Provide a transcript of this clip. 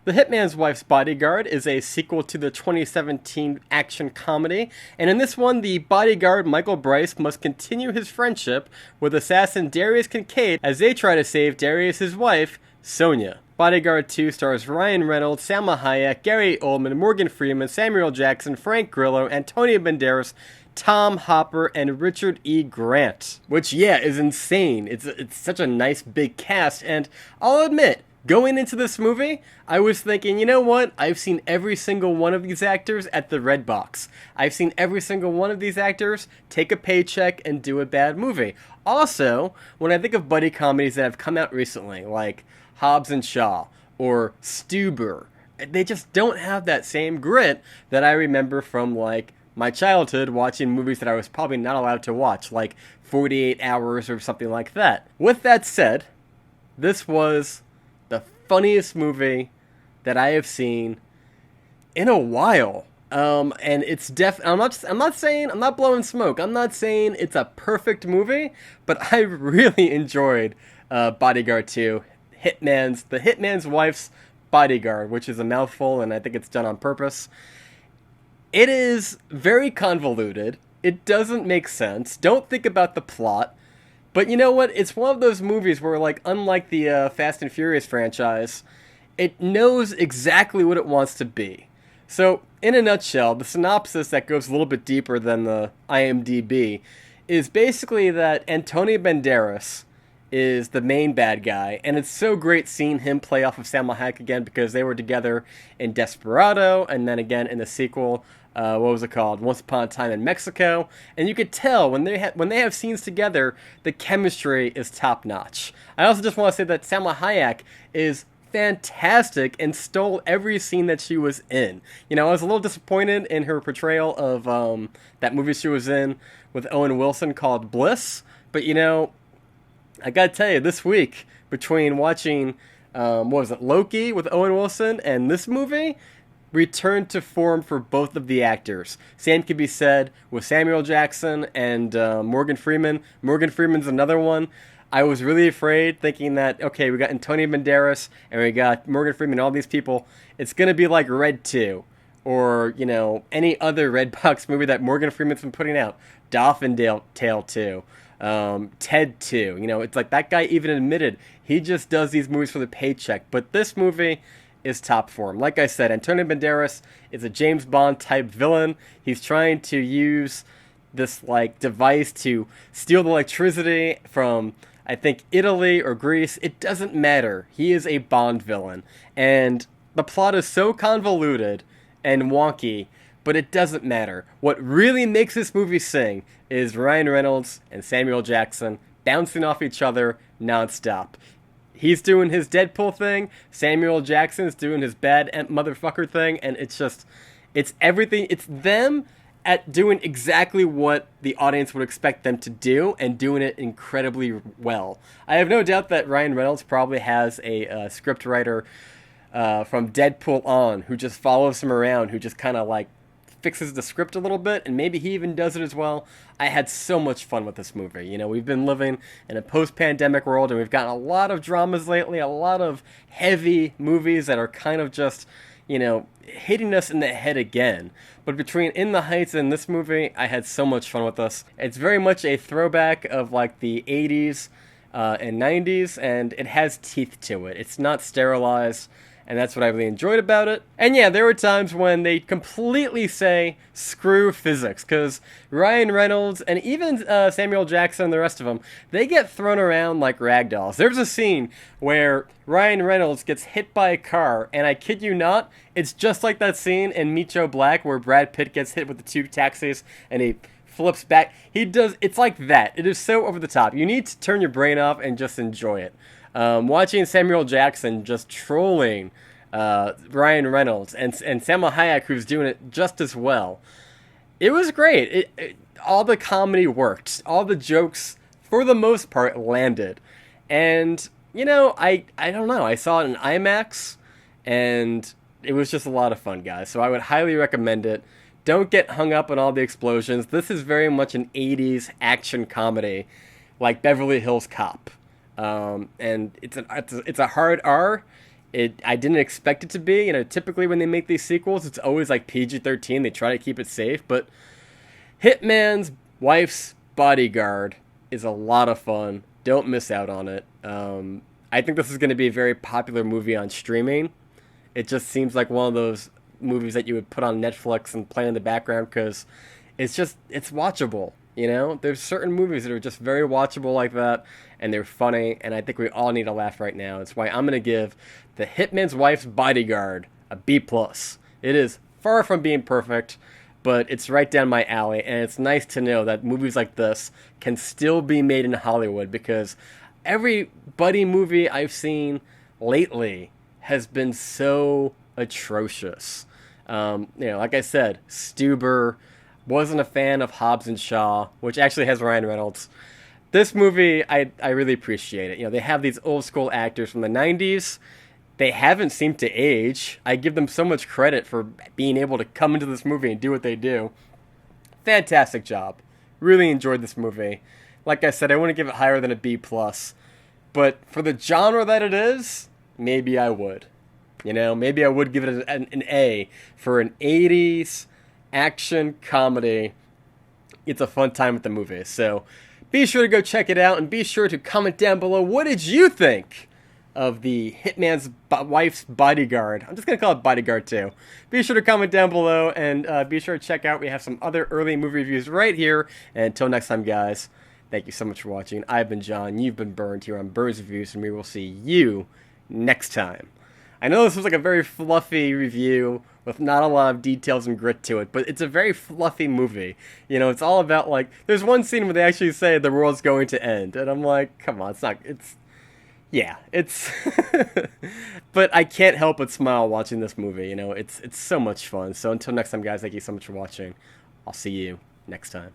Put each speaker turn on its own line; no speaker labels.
The Hitman's Wife's Bodyguard is a sequel to the 2017 action comedy, and in this one, the bodyguard Michael Bryce must continue his friendship with assassin Darius Kincaid as they try to save Darius' wife, Sonia. Bodyguard 2 stars Ryan Reynolds, Salma Hayek, Gary Oldman, Morgan Freeman, Samuel Jackson, Frank Grillo, Antonio Banderas, Tom Hopper, and Richard E. Grant. Which, is insane. It's such a nice big cast, and I'll admit, going into this movie, I was thinking, you know what? I've seen every single one of these actors at the Red Box. I've seen every single one of these actors take a paycheck and do a bad movie. Also, when I think of buddy comedies that have come out recently, like Hobbs and Shaw or Stuber, they just don't have that same grit that I remember from, like, my childhood watching movies that I was probably not allowed to watch, like 48 Hours or something like that. With that said, this was the funniest movie that I have seen in a while. And it's I'm not saying, I'm not blowing smoke. I'm not saying it's a perfect movie, but I really enjoyed Bodyguard 2, The Hitman's Wife's Bodyguard, which is a mouthful, and I think it's done on purpose. It is very convoluted. It doesn't make sense. Don't think about the plot. But you know what? It's one of those movies where, like, unlike the Fast and Furious franchise, it knows exactly what it wants to be. So, in a nutshell, the synopsis that goes a little bit deeper than the IMDb is basically that Antonio Banderas is the main bad guy, and it's so great seeing him play off of Salma Hayek again because they were together in Desperado, and then again in the sequel, what was it called? Once Upon a Time in Mexico. And you could tell when they have scenes together, the chemistry is top notch. I also just want to say that Salma Hayek is fantastic and stole every scene that she was in. You know, I was a little disappointed in her portrayal of that movie she was in with Owen Wilson called Bliss, but you know, I gotta tell you, this week, between watching, Loki with Owen Wilson and this movie, returned to form for both of the actors. Same could be said with Samuel Jackson and Morgan Freeman. Morgan Freeman's another one. I was really afraid, thinking that, okay, we got Antonio Banderas and we got Morgan Freeman, all these people. It's gonna be like Red 2, or, you know, any other Red Box movie that Morgan Freeman's been putting out. Dolphin Tale 2. Ted 2, you know, it's like that guy even admitted he just does these movies for the paycheck, but this movie is top form. Like I said, Antonio Banderas is a James Bond type villain. He's trying to use this, like, device to steal the electricity from, I think, Italy or Greece. It doesn't matter. He is a Bond villain, and the plot is so convoluted and wonky, but it doesn't matter. What really makes this movie sing is Ryan Reynolds and Samuel Jackson bouncing off each other nonstop. He's doing his Deadpool thing, Samuel Jackson's doing his bad motherfucker thing, and it's everything. It's them at doing exactly what the audience would expect them to do, and doing it incredibly well. I have no doubt that Ryan Reynolds probably has a script writer from Deadpool on who just follows him around, who just kind of like fixes the script a little bit, and maybe he even does it as well. I had so much fun with this movie. You know, we've been living in a post-pandemic world, and we've gotten a lot of dramas lately, a lot of heavy movies that are kind of just, you know, hitting us in the head again. But between In the Heights and this movie, I had so much fun with this. It's very much a throwback of, like, the 80s and 90s, and it has teeth to it. It's not sterilized, and that's what I really enjoyed about it. And yeah, there were times when they completely say, screw physics, because Ryan Reynolds and even Samuel Jackson and the rest of them, they get thrown around like ragdolls. There's a scene where Ryan Reynolds gets hit by a car, and I kid you not, it's just like that scene in Meet Joe Black where Brad Pitt gets hit with the two taxis, and he flips back. It's like that. It is so over the top. You need to turn your brain off and just enjoy it. Watching Samuel Jackson just trolling Ryan Reynolds and Salma Hayek, who's doing it just as well. It was great. All the comedy worked. All the jokes, for the most part, landed. And, you know, I don't know. I saw it in IMAX, and it was just a lot of fun, guys. So I would highly recommend it. Don't get hung up on all the explosions. This is very much an 80s action comedy, like Beverly Hills Cop. And it's a hard R. I didn't expect it to be. You know, typically when they make these sequels, it's always like PG-13. They try to keep it safe, but Hitman's Wife's Bodyguard is a lot of fun. Don't miss out on it. I think this is going to be a very popular movie on streaming. It just seems like one of those movies that you would put on Netflix and play in the background because it's watchable. You know, there's certain movies that are just very watchable like that, and they're funny, and I think we all need a laugh right now. That's why I'm going to give The Hitman's Wife's Bodyguard a B+. It is far from being perfect, but it's right down my alley, and it's nice to know that movies like this can still be made in Hollywood, because every buddy movie I've seen lately has been so atrocious. Like I said, Stuber, wasn't a fan of Hobbs and Shaw, which actually has Ryan Reynolds. This movie, I really appreciate it. You know, they have these old school actors from the 90s. They haven't seemed to age. I give them so much credit for being able to come into this movie and do what they do. Fantastic job. Really enjoyed this movie. Like I said, I want to give it higher than a B+. But for the genre that it is, maybe I would. You know, maybe I would give it an A for an 80s action comedy. It's a fun time at the movies. So be sure to go check it out, and be sure to comment down below, what did you think of the Hitman's Wife's Bodyguard? I'm just going to call it Bodyguard too. Be sure to comment down below, and be sure to check out, we have some other early movie reviews right here. And until next time, guys, thank you so much for watching. I've been John, you've been Burned here on Burns Reviews, and we will see you next time. I know this was like a very fluffy review with not a lot of details and grit to it, but it's a very fluffy movie. You know, it's all about, like, there's one scene where they actually say the world's going to end, and I'm like, come on, it's but I can't help but smile watching this movie. You know, it's so much fun. So until next time, guys, thank you so much for watching. I'll see you next time.